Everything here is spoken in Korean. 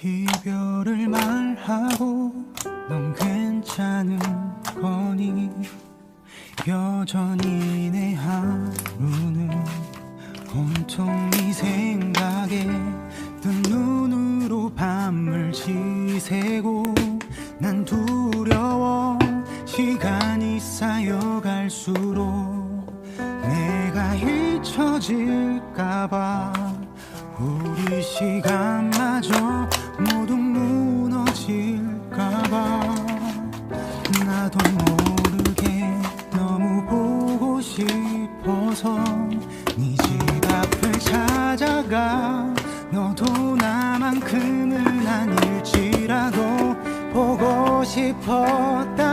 이별을 말하고 넌 괜찮은 거니? 여전히 내 하루는 온통 네 생각에 뜬 눈으로 밤을 지새고 난 두려워 시간이 쌓여갈수록 내가 잊혀질까봐 우리 시간마저 모두 무너질까봐 나도 모르게 너무 보고 싶어서 네 집 앞을 찾아가 너도 나만큼은 아닐지라도 보고 싶었다